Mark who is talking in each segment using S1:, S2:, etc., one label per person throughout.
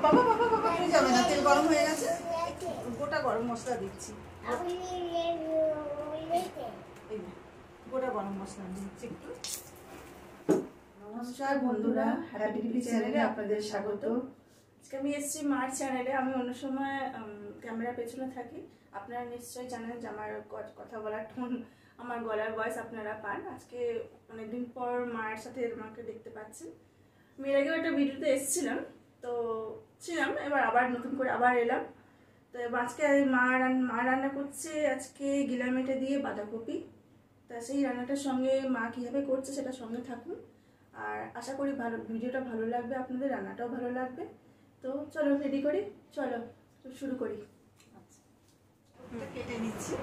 S1: বাবা বাবা বাবা হয়ে যাবে না, তেল গরম হয়ে গেছে, গোটা গরম মশলা দিচ্ছি, গোটা গরম মশলা দিচ্ছি একটু। নমস্কার বন্ধুরা, হ্যাপি টিভি চ্যানেলে আপনাদের স্বাগত।
S2: আজকে আমি এসেছি মার চ্যানেলে। আমি অন্য সময় ক্যামেরার পেছনে থাকি। আপনারা নিশ্চয়ই জানেন যে আমার কথা বলার টোন, আমার গলার ভয়েস আপনারা পান। আজকে অনেকদিন পর মায়ের সাথে আমাকে দেখতে পাচ্ছেন। আমি এর আগেও একটা ভিডিওতে এসেছিলাম, তো ছিলাম, এবার আবার নতুন করে আবার এলাম। তো আজকে মা রান্না করছে আজকে গিলামেটে দিয়ে বাঁধাকপি। তা সেই রান্নাটার সঙ্গে মা কীভাবে করছে সেটা সঙ্গে থাকুন, আর আশা করি ভিডিওটা ভালো লাগবে, আপনাদের রান্নাটাও ভালো লাগবে। তো চলো রেডি করি, চলো শুরু করি।
S1: আচ্ছা, কেটে নিচ্ছি।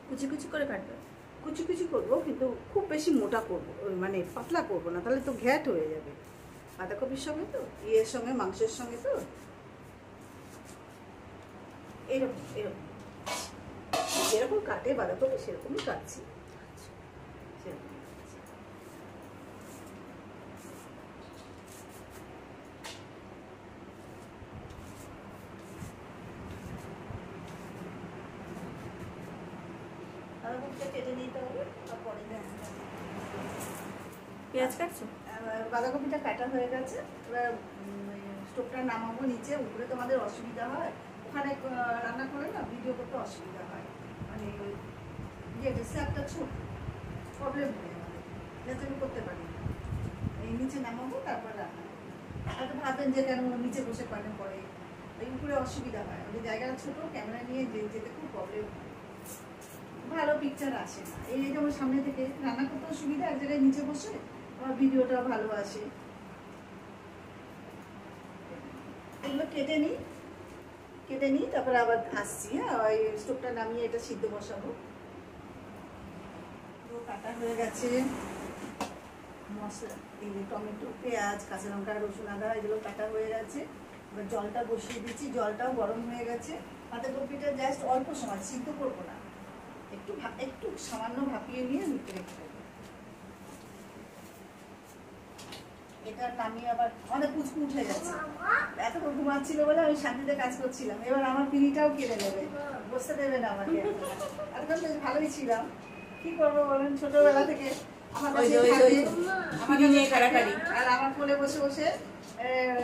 S2: কুচি কুচি করে কাটবে?
S1: কুচি কুচি করবো, কিন্তু খুব বেশি মোটা করবো, মানে পাতলা করবো না, তাহলে তো ঘ্যাট হয়ে যাবে। বাঁধাকপির সঙ্গে তো, ইয়ের সঙ্গে, মাংসের সঙ্গে তো এরকম এরকম যেরকম কাটে বাঁধাকপি সেরকমই কাটছি। বাঁধাকপিটা কেটে নিতে হবে, তারপরে
S2: পেঁয়াজ কাটছো?
S1: বাঁধাকপিটা কাটা হয়ে গেছে। এবার স্টোভটা নামাবো নিচে, উপরে তোমাদের অসুবিধা হয়, ওখানে রান্না করে না ভিডিও করতে অসুবিধা হয়, মানে ইয়েটা স্ল্যাবটা ছোট, প্রবলেম হয়ে যাবে, যাতে আমি করতে পারি না। এই নিচে নামাবো, তারপর রান্না। হয়তো ভাববেন যে কেন নিচে বসে পারেন পরে, এই উপরে অসুবিধা হয়, ওদের জায়গাটা ছোটো, ক্যামেরা নিয়ে যেতে খুব প্রবলেম হয়, ভালো পিকচার আসে না। এই যেমন সামনে থেকে রান্না করতেও সুবিধা, এক জায়গায় নিচে বসে আমার ভিডিওটা ভালো আসে। এগুলো কেটে নিই, তারপরে আবার আসছি। হ্যাঁ, ওই স্টোভটা নামিয়ে এটা সিদ্ধ বসাবো। কাটা হয়ে গেছে মশলা, এই টমেটো, পেঁয়াজ, কাঁচা লঙ্কা, রসুন, আদা এগুলো কাটা হয়ে গেছে। এবার জলটা বসিয়ে দিচ্ছি, জলটাও গরম হয়ে গেছে। বাঁধাকপিটা জাস্ট অল্প সময়, সিদ্ধ করবো না, একটু সামান্য ভাপিয়ে নিয়ে রেখে দেবো। এটা নামিয়ে আবার অনেক কুচকু উঠে যাচ্ছে, এতক্ষণ ঘুমাচ্ছিল বলে আমি শান্তিতে কাজ করছিলাম। এবার আমার পিড়িটাও কেড়ে নেবে, বসতে দেবে না আমাকে। এতক্ষণ বেশ ভালোই ছিলাম, কি করবো বলেন, ছোটবেলা থেকে আমার কাছে আর আমার কোলে বসে বসে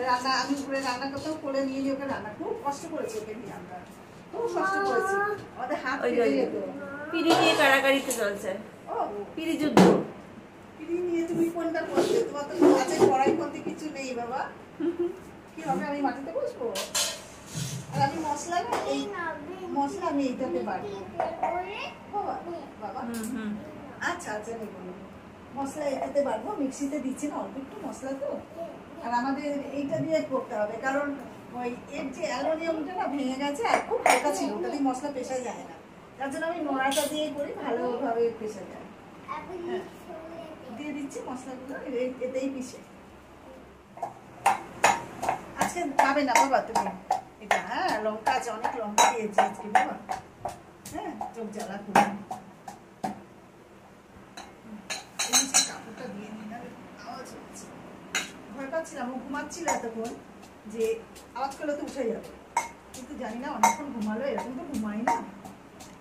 S1: রান্না, আমি উপরে রান্না করতেও কোলে নিয়ে ওকে রান্না, খুব কষ্ট করেছি ওকে নিয়ে, আমরা খুব কষ্ট করেছি, আমাদের হাত কেটে যেত।
S2: পিড়ি নিয়ে কাড়াকাড়িতে চলছে,
S1: ও
S2: পিড়ি যুদ্ধ।
S1: পিড়ি নিয়ে তুমি কোনটা করছো? তোমার তো কাছে পড়াই করতে কিছু নেই বাবা, কি হবে? আমি মাটিতে বসবো? আর আমি মশলা না, এই মশলা আমি এইটাতে বাড়বো বাবা বাবা। আচ্ছা আচ্ছা, মশলা এটাতে বাড়বো, মিক্সিতে দিচ্ছি না, অল্প একটু মশলা তো। আর আমাদের এইটা দিয়ে করতে হবে, কারণ ওই এর যে অ্যালুমিনিয়ামটা না ভেঙে গেছে, আর খুব হালকা ছিল, ওটা দিয়ে মশলা পেশা যায় না, তার জন্য আমি নোড়াটা দিয়ে করি, ভালোভাবে পেশা যায়। হ্যাঁ, দিয়ে দিচ্ছি মশলাগুলো, এতেই পিষে। আজকে খাবে না বাবা তুমি এটা? হ্যাঁ, লঙ্কা আছে, অনেক লঙ্কা দিয়েছি আজকে বাবা। হ্যাঁ, চোখ জ্বালা করে কাপড়টা দিয়ে নিই, না আওয়াজ হচ্ছে, ভয় পাচ্ছিলাম, ও ঘুমাচ্ছিল এতক্ষণ, যে আওয়াজ করলে তো উঠে যাবে, কিন্তু জানি না অনেকক্ষণ ঘুমালো, এরকম তো ঘুমাই না।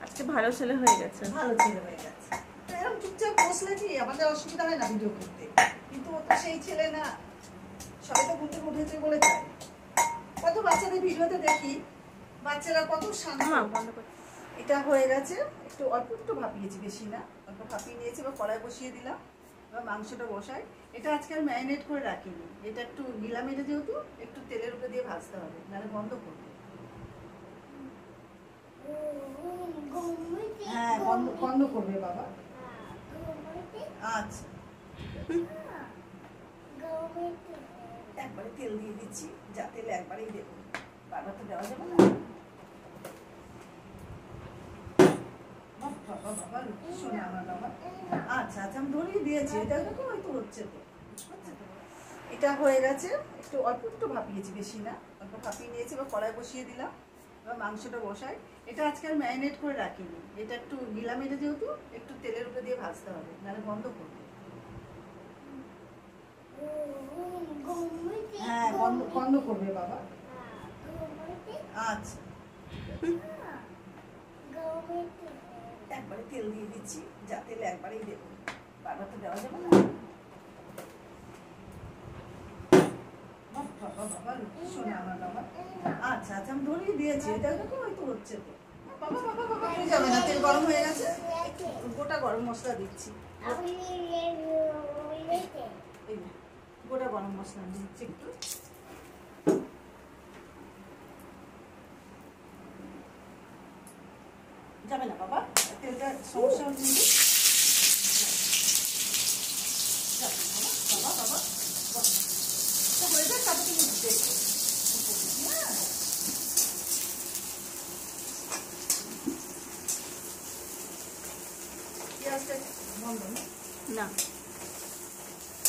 S2: আজকে ভালো ছেলে হয়ে গেছে,
S1: ভালো ছেলে হয়ে গেছে। এরকম চুপচাপ বসলে কি আমাদের অসুবিধা হয় না ভিডিও করতে, কিন্তু ও তো সেই ছেলে না, সবাই তো ঘুরতে উঠেছে বলে যায়। কত বাচ্চাদের ভিডিওতে দেখি, বাচ্চারা কত শান্ত। এটা হয়ে গেছে, একটু অল্প একটু ভাপিয়েছি, বেশি না, অল্প ভাপিয়ে নিয়েছি। এবার কড়াই বসিয়ে দিলাম, এবার মাংসটা বসাই। এটা আজকে আর ম্যারিনেট করে রাখিনি, এটা একটু গিলা মেরে, যেহেতু একটু তেলের উপরে দিয়ে ভাজতে হবে, নাহলে বন্ধ করবে। হ্যাঁ, বন্ধ করবে বাবা। আচ্ছা, একবারে তেল দিয়ে দিচ্ছি, যা তেল একবারেই দেবো, বারবার তো দেওয়া যাবে না। আচ্ছা আচ্ছা, আমি ধরিয়ে দিয়েছি, এটা হয়তো হচ্ছে তো। এটা হয়ে গেছে, একটু অল্প একটু ভাপিয়েছি, বেশি না, অল্প ভাপিয়ে নিয়েছি। এবার কড়াই বসিয়ে দিলাম, এবার মাংসটা বসাই। এটা আজকে আর ম্যারিনেট করে রাখিনি, এটা একটু গিলাম, এটা যেহেতু একটু তেলের উপরে দিয়ে ভাজতে হবে, নাহলে গন্ধ করবে। হ্যাঁ, গন্ধ করবে বাবা। আচ্ছা, একবারে তেল দিয়ে দিচ্ছি, যা তেল একবারেই দেবো, বারবার তো দেওয়া যাবে না। বাবা বাবা শোনে আমার বাবা। আচ্ছা আচ্ছা, আমি ধরিয়ে দিয়েছি, এটা দেখো হয়তো হচ্ছে তো। বাবা বাবা বাবা হয়ে যাবে না, তেল গরম হয়ে গেছে, গোটা গরম মশলা দিচ্ছি। এই যে গোটা গরম মশলা দিচ্ছি একটু। যাবে না বাবা, তেলটা সমস্যা হচ্ছে। বাবা বাবা হয়ে যায়, তারপর তুমি দেখো। পেঁয়াজটা বন্ধ
S2: না,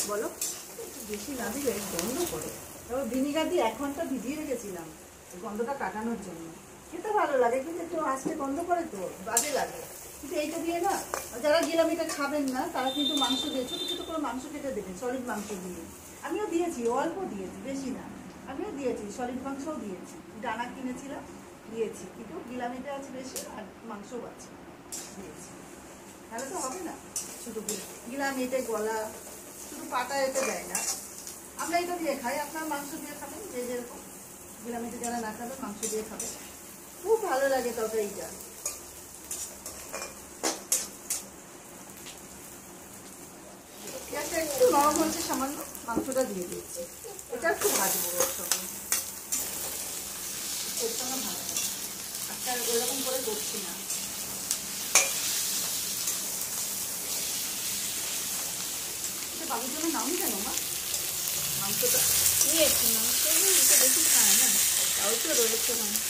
S2: বলো।
S1: একটু বেশি না দিলে গন্ধ করে। তবে ভিনিগার দিয়ে 1 ঘন্টা ভিজিয়ে রেখেছিলাম গন্ধটা কাটানোর জন্য। খেতে ভালো লাগে, কিন্তু একটু আজকে গন্ধ করে তো বাজে লাগে। কিন্তু এইটা দিয়ে না, যারা গিলামিটা খাবেন না তারা কিন্তু মাংস দিয়ে ছোটো ছোটো করে মাংস কেটে দেবেন, সলিড মাংস দিয়ে। আমিও দিয়েছি, অল্প দিয়েছি, বেশি না। আমিও দিয়েছি, সলিড মাংসও দিয়েছি, ডানা কিনেছিলাম দিয়েছি, কিন্তু গিলামিটা আছে বেশি আর মাংসও আছে দিয়েছি। তাহলে তো হবে না, শুধু গিলাম এতে গলা, শুধু পাটা এতে দেয় না। আমরা এটা দিয়ে খাই, আপনার মাংস দিয়ে খাবেন, যে যেরকম। গিলামিতে যারা না খাবে মাংস দিয়ে খাবে, খুব ভালো লাগে তরকারিটা। পেঁয়াজটা একটু নরম হয়েছে সামান্য, মাংসটা দিয়ে দিচ্ছি। এটা একটু ভাজবো ওর সঙ্গে, ওর সঙ্গে ভাজবো। আজকে আর ওইরকম করে করছি না। বাবুর জন্য নাম কেন মা মাংসটা?
S2: নিয়েছি মাংস, এটা বেশি খায় না, তাও তো রয়েছে মাংস।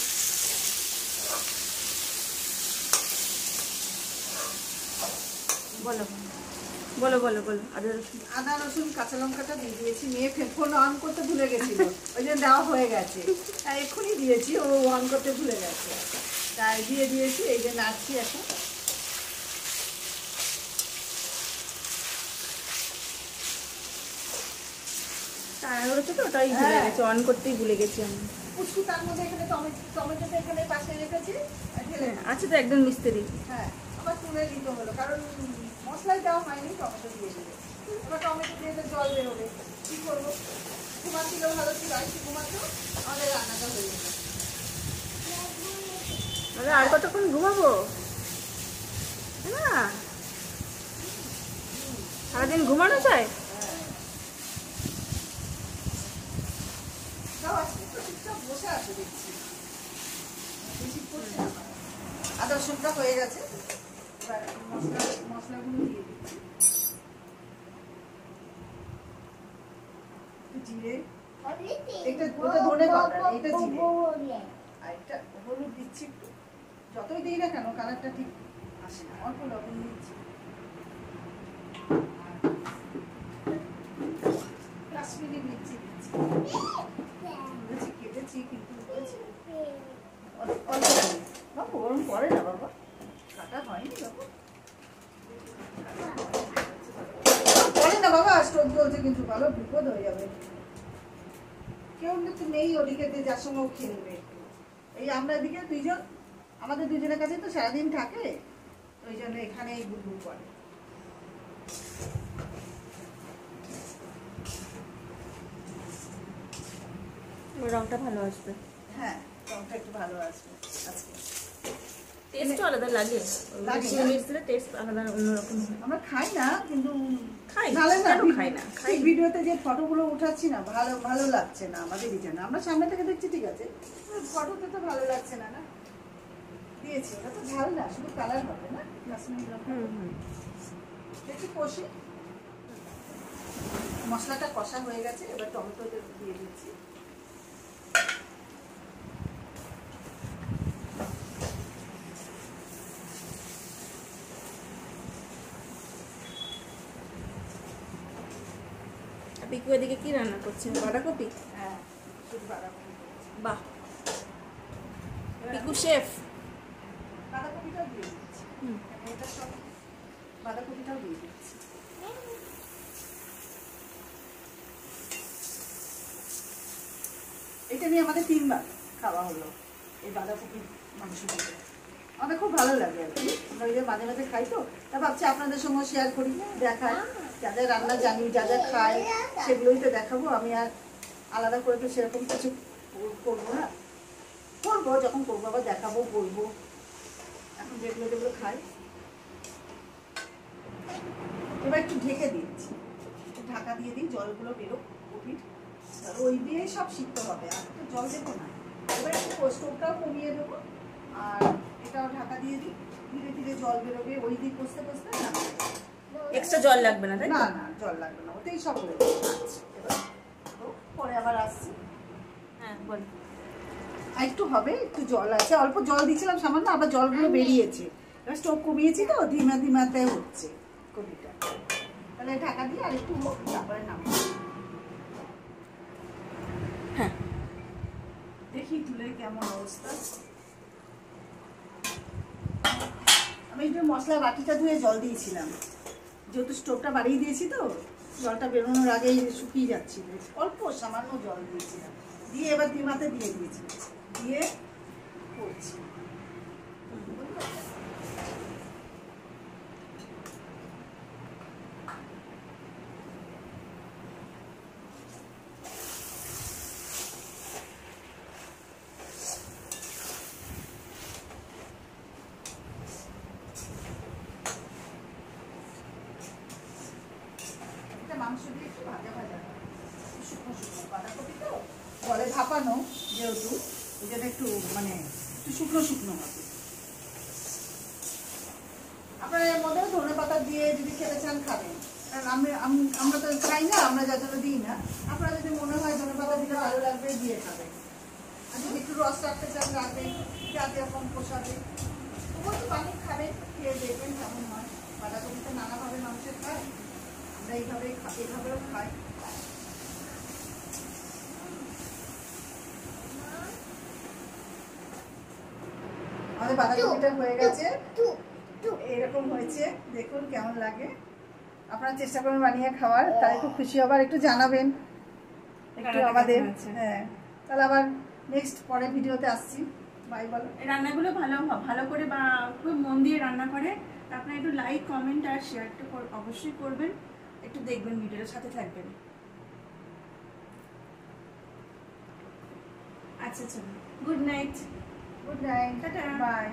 S2: বলো বলো বলো বলো।
S1: আদা রসুন কাঁচা লঙ্কাটা দিয়ে দিয়েছি, মেয়ে ফোন অন করতে ভুলে গেছিল, ওই জন্য দেওয়া হয়ে গেছে। এক্ষুনি দিয়েছি, ও অন করতে ভুলে গেছে, তাই দিয়ে দিয়েছি। এই যে নাড়ছি এখন।
S2: তাড়াহুড়ো তো ওটাই ভুলে গেছি, অন করতেই ভুলে গেছি আমি।
S1: পুচকু তার মধ্যে এখানে টমেটোটা এখানে পাশে রেখেছি,
S2: আছে তো একজন মিস্ত্রি।
S1: হ্যাঁ, আবার তুলে দিতে হলো, কারণ মশলাই দেওয়া হয়নি, টমেটো দিয়ে দিলে। এবার টমেটো দিয়ে জল বেরোবে, কি করবো? ঘুমাচ্ছিলেও ভালো ছিল, আর কি ঘুমাতো, আমাদের রান্নাটা হয়ে যাবে।
S2: আর কতক্ষণ ঘুমাবো না? সারাদিন ঘুমানো চাই।
S1: বসে আছে দেখছি, আদা রসুনটা হয়ে গেছে, মশলাগুলো দিয়ে দিচ্ছি। জিরে, এটা ধনে পাউডার, এটা জিরে, আর এটা হলুদ দিচ্ছি একটু। যতই দিই না কেন কালারটা ঠিক আসে না, অল্প লবণ দিচ্ছি। কাশ্মীরি মির্চি দিচ্ছি, কেটেছি কিন্তু অল্প বাবু, গরম পড়ে না বাবা, কাটা হয়নি বাবু, পড়ে না বাবা, স্টোভ চলছে কিন্তু, ভালো বিপদ হয়ে যাবে। কেউ কিন্তু নেই ওদিকে যার সঙ্গে ও খেলবে। এই আমরা এদিকে দুইজন, আমাদের দুজনের কাছে তো সারাদিন থাকে, ওই জন্য এখানেই গুড়গুড় করে।
S2: রংটা ভালো আসবে।
S1: হ্যাঁ, রংটা একটু ভালো আসবে আজকে।
S2: টেস্টও আলাদা লাগে, টেস্ট আলাদা অন্যরকম।
S1: আমরা খাই না, কিন্তু
S2: খাই না,
S1: ভিডিওতে যে ফটোগুলো উঠাচ্ছি না, ভালো ভালো লাগছে না আমাদের এই জন্য। আমরা সামনে থেকে দেখছি ঠিক আছে, ফটোতে তো ভালো লাগছে না। না দিয়েছি, ওটা তো ঝাল না, শুধু কালার হবে না। একটু কষি, মশলাটা কষা হয়ে গেছে, এবার টমেটো দিয়ে দিচ্ছি।
S2: পিকু এদিকে কি রান্না করছেন? বাঁধাকপি।
S1: হ্যাঁ, শুধু বাঁধাকপি।
S2: বাহ, পিকু শেফ।
S1: বাঁধাকপিটাও দিয়ে দিচ্ছি, এটা সব বাঁধাকপিটাও দিয়ে দিচ্ছি। এটা নিয়ে আমাদের 3 বার খাওয়া হলো এই বাঁধাকপি মাংসটা। আমাদের খুব ভালো লাগে আর কি, আমরা ওই যে মাঝে মাঝে খাই তো, তা ভাবছি আপনাদের সঙ্গে শেয়ার করি, দেখাই যাদের রান্না জানি, যা যা খাই সেগুলোই তো দেখাবো। আমি আর আলাদা করে তো সেরকম কিছু করবো না, করবো যখন করবো আবার দেখাবো, বলবো। এখন যেগুলো যেগুলো খাই এবার একটু ঢেকে দিচ্ছি, একটু ঢাকা দিয়ে দিই, জলগুলো বেরোক কপির, ওই দিয়েই সব সিদ্ধ হবে, আর তো জল দেবো না। এবার একটু স্টোভটাও কমিয়ে দেবো আর এটাও ঢাকা দিয়ে দিই, ধীরে ধীরে জল বেরোবে, ওই দিক কষতে কষতে না।
S2: এক্সট্রা জল লাগবে না তাই
S1: না না জল লাগবে না, ওতেই সব হয়ে যাচ্ছে। এবার পরে আবার আসছি।
S2: হ্যাঁ বল।
S1: আর একটু হবে, একটু জল আছে, অল্প জল দিয়েছিলাম সামান্য, আবার জলগুলো বেরিয়েছে। এবার স্টোভ কমিয়েছি তো, ধীমা ধীমাতে হচ্ছে কপিটা। তাহলে ঢাকা দিয়ে আর একটু হোক, তারপরে নামবো।
S2: হ্যাঁ
S1: দেখি তুলে কেমন অবস্থা। আমি একটু মশলা বাটিটা ধুয়ে জল দিয়েছিলাম, যেহেতু স্টোভটা বাড়িয়ে দিয়েছি তো জলটা বেরোনোর আগেই শুকিয়ে যাচ্ছিল, অল্প সামান্য জল দিয়েছিলাম, দিয়ে এবার ধীমাতে দিয়ে দিয়েছি, দিয়ে করছি। মাংস দিয়ে একটু ভাজা ভাজা, শুকনো শুকনো বাঁধাকপি তো জলে ভাপানো, যেহেতু ওই জন্য একটু মানে একটু শুকনো শুকনো হবে। আপনারা এর মধ্যে ধনেপাতা দিয়ে যদি খেতে চান খাবেন, কারণ আমরা তো খাই না, আমরা যার জন্য দিই না। আপনারা যদি মনে হয় ধনেপাতা দিলে ভালো লাগবে দিয়ে খাবেন, আর যদি একটু রস রাখতে চান রাখবেন, যাতে কম পোষাবে। তবুও তো পানি খাবেন, খেয়ে দেখবেন কেমন হয়। বাঁধাকপিটা নানাভাবে মানুষের খায়, আমরা এইভাবেও খাই। আমাদের বাঁধাকপিটা হয়ে গেছে, এরকম হয়েছে, দেখুন কেমন লাগে। আপনারা চেষ্টা করবেন বানিয়ে খাওয়ার, তাহলে খুব খুশি হবার, একটু জানাবেন একটু আমাদের। হ্যাঁ, তাহলে আবার নেক্সট পরের ভিডিওতে আসছি। বাই বলো।
S2: এই রান্নাগুলো ভালো করে বা খুব মন দিয়ে রান্না করে, আপনারা একটু লাইক কমেন্ট আর শেয়ারটা অবশ্যই করবেন, একটু দেখবেন, ভিডিওর সাথে থাকবেন। আচ্ছা চলো, good night.
S1: Good night,
S2: tata,
S1: by.